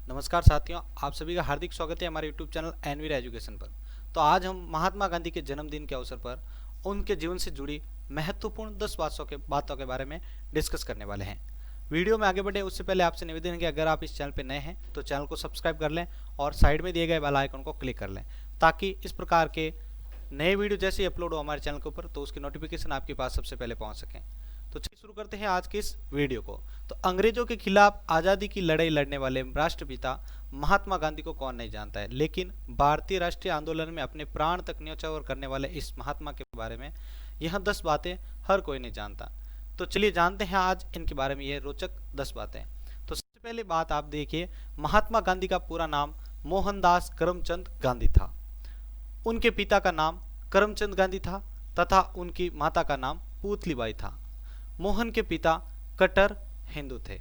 नमस्कार साथियों, आप सभी का हार्दिक स्वागत है हमारे YouTube चैनल एनवीर एजुकेशन पर। तो आज हम महात्मा गांधी के जन्मदिन के अवसर पर उनके जीवन से जुड़ी महत्वपूर्ण 10 बातों के बारे में डिस्कस करने वाले हैं। वीडियो में आगे बढ़े उससे पहले आपसे निवेदन है कि अगर आप इस चैनल पर नए हैं तो चैनल को सब्सक्राइब कर लें और साइड में दिए गए बेल आइकन को क्लिक कर लें, ताकि इस प्रकार के नए वीडियो जैसे ही अपलोड हो हमारे चैनल के ऊपर तो उसकी नोटिफिकेशन आपके पास सबसे पहले पहुंच सकें। तो चलिए शुरू करते हैं आज के इस वीडियो को। तो अंग्रेजों के खिलाफ आज़ादी की लड़ाई लड़ने वाले राष्ट्रपिता महात्मा गांधी को कौन नहीं जानता है, लेकिन भारतीय राष्ट्रीय आंदोलन में अपने प्राण तक न्यौछावर करने वाले इस महात्मा के बारे में यह 10 बातें हर कोई नहीं जानता। तो चलिए जानते हैं आज इनके बारे में ये रोचक 10 बातें। तो सबसे पहले बात आप देखिए, महात्मा गांधी का पूरा नाम मोहनदास करमचंद गांधी था। उनके पिता का नाम करमचंद गांधी था तथा उनकी माता का नाम पुतलीबाई था। मोहन के पिता कट्टर हिंदू थे।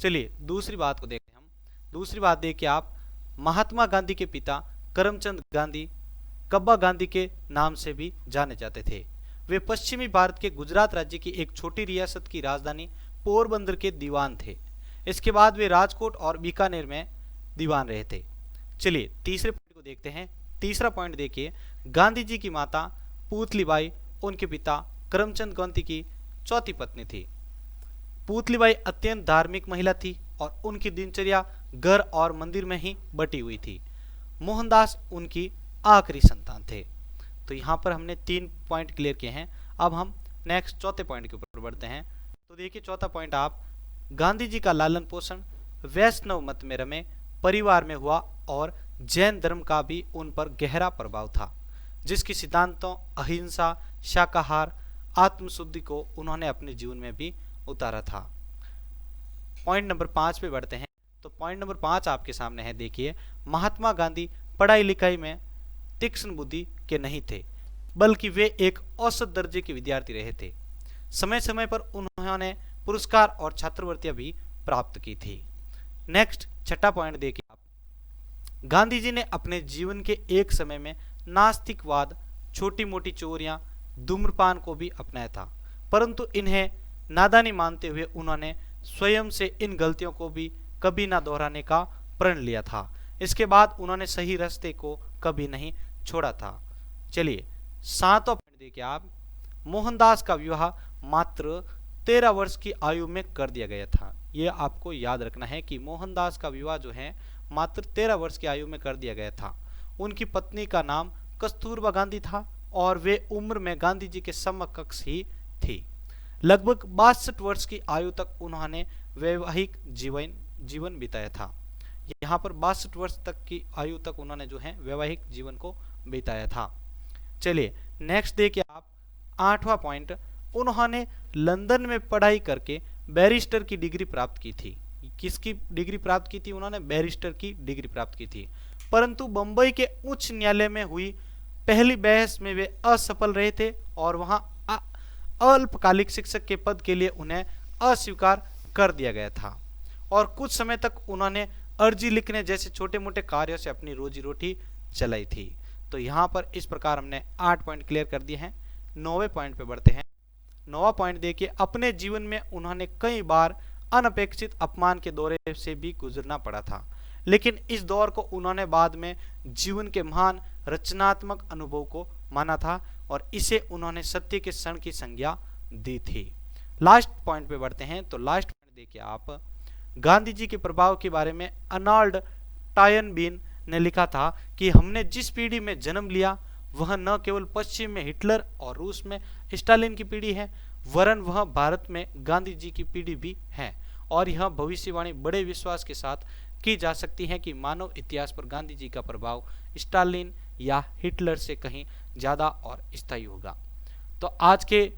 चलिए दूसरी बात को देखते हैं हम। दूसरी बात देखिए आप, महात्मा गांधी के पिता करमचंद गांधी कब्बा गांधी के नाम से भी जाने जाते थे। वे पश्चिमी भारत के गुजरात राज्य की एक छोटी रियासत की राजधानी पोरबंदर के दीवान थे। इसके बाद वे राजकोट और बीकानेर में दीवान रहे थे। चलिए तीसरे पॉइंट को देखते हैं। तीसरा पॉइंट देखिए, गांधी जी की माता पुतलीबाई उनके पिता करमचंद गांधी की चौथी पत्नी थी। पुतलीबाई अत्यंत धार्मिक महिला थी और उनकी दिनचर्या घर और मंदिर में ही बटी हुई थी। मोहनदास उनकी आखिरी संतान थे। तो यहाँ पर हमने 3 पॉइंट क्लियर किए हैं। अब हम नेक्स्ट चौथे पॉइंट के ऊपर बढ़ते हैं। तो देखिए चौथा पॉइंट आप, गांधी जी का लालन पोषण वैष्णव मत में रमे परिवार में हुआ और जैन धर्म का भी उन पर गहरा प्रभाव था, जिसकी सिद्धांतों अहिंसा, शाकाहार, आत्मशुद्धि को उन्होंने अपने जीवन में भी उतारा था। पॉइंट नंबर 5 पे बढ़ते हैं। तो पॉइंट नंबर 5 आपके सामने है। देखिए, महात्मा गांधी पढ़ाई लिखाई में तीक्ष्ण बुद्धि के नहीं थे, बल्कि वे एक औसत दर्जे के विद्यार्थी रहे थे। समय समय पर उन्होंने पुरस्कार और छात्रवृत्तियां भी प्राप्त की थी। नेक्स्ट छठा पॉइंट देखिए आप, गांधी जी ने अपने जीवन के एक समय में नास्तिकवाद, छोटी मोटी चोरियां, धूम्रपान को भी अपनाया था, परंतु इन्हें नादानी मानते हुए उन्होंने स्वयं से इन गलतियों को भी कभी ना दोहराने का प्रण लिया था। इसके बाद उन्होंने सही रास्ते को कभी नहीं छोड़ा था। चलिए 7वां पॉइंट देखिए आप, मोहनदास का विवाह मात्र 13 वर्ष की आयु में कर दिया गया था। ये आपको याद रखना है कि मोहनदास का विवाह जो है मात्र 13 वर्ष की आयु में कर दिया गया था। उनकी पत्नी का नाम कस्तूरबा गांधी था और वे उम्र में गांधी जी के समकक्ष ही थी। लगभग 62 वर्ष की आयु तक उन्होंने वैवाहिक जीवन बिताया था। यहाँ पर 62 वर्ष तक की आयु तक उन्होंने जो है वैवाहिक जीवन को बिताया था। चलिए नेक्स्ट देखिए आप, 8वां पॉइंट, उन्होंने लंदन में पढ़ाई करके बैरिस्टर की डिग्री प्राप्त की थी। किसकी डिग्री प्राप्त की थी? उन्होंने बैरिस्टर की डिग्री प्राप्त की थी, परंतु बंबई के उच्च न्यायालय में हुई पहली बहस में वे असफल रहे थे और वहां अल्पकालिक शिक्षक के पद के लिए उन्हें अस्वीकार कर दिया गया था और कुछ समय तक उन्होंने अर्जी लिखने जैसे छोटे मोटे कार्यों से अपनी रोजी रोटी चलाई थी। तो यहाँ पर इस प्रकार हमने 8 पॉइंट क्लियर कर दिए हैं। 9वें पॉइंट पे बढ़ते हैं। 9वां पॉइंट देखिए, अपने जीवन में उन्होंने कई बार अनपेक्षित अपमान के दौरे से भी गुजरना पड़ा था, लेकिन इस दौर को उन्होंने बाद में जीवन के महान रचनात्मक अनुभव को माना था और इसे उन्होंने सत्य के क्षण की संज्ञा दी थी। लास्ट पॉइंट पे बढ़ते हैं। तो लास्ट पॉइंट देखिए आप, गांधी जी के प्रभाव के बारे में अर्नल्ड टॉयनबीन ने लिखा था कि हमने जिस पीढ़ी में जन्म लिया वह न केवल पश्चिम में हिटलर और रूस में स्टालिन की पीढ़ी है, वरन वह भारत में गांधी जी की पीढ़ी भी है। और यह भविष्यवाणी बड़े विश्वास के साथ की जा सकती है कि मानव इतिहास पर गांधी जी का प्रभाव स्टालिन या हिटलर से कहीं ज्यादा और स्थायी होगा। तो आज के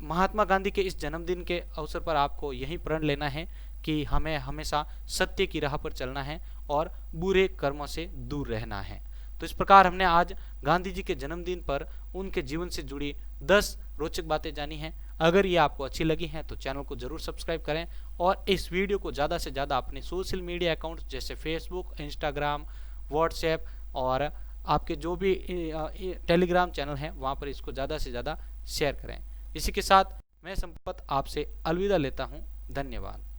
महात्मा गांधी के इस जन्मदिन के अवसर पर आपको यही प्रण लेना है कि हमें हमेशा सत्य की राह पर चलना है और बुरे कर्मों से दूर रहना है। तो इस प्रकार हमने आज गांधी जी के जन्मदिन पर उनके जीवन से जुड़ी 10 रोचक बातें जानी हैं। अगर ये आपको अच्छी लगी हैं तो चैनल को जरूर सब्सक्राइब करें और इस वीडियो को ज़्यादा से ज़्यादा अपने सोशल मीडिया अकाउंट्स जैसे फेसबुक, इंस्टाग्राम, व्हाट्सएप और आपके जो भी टेलीग्राम चैनल हैं वहाँ पर इसको ज़्यादा से ज़्यादा शेयर करें। इसी के साथ मैं संपत आपसे अलविदा लेता हूँ। धन्यवाद।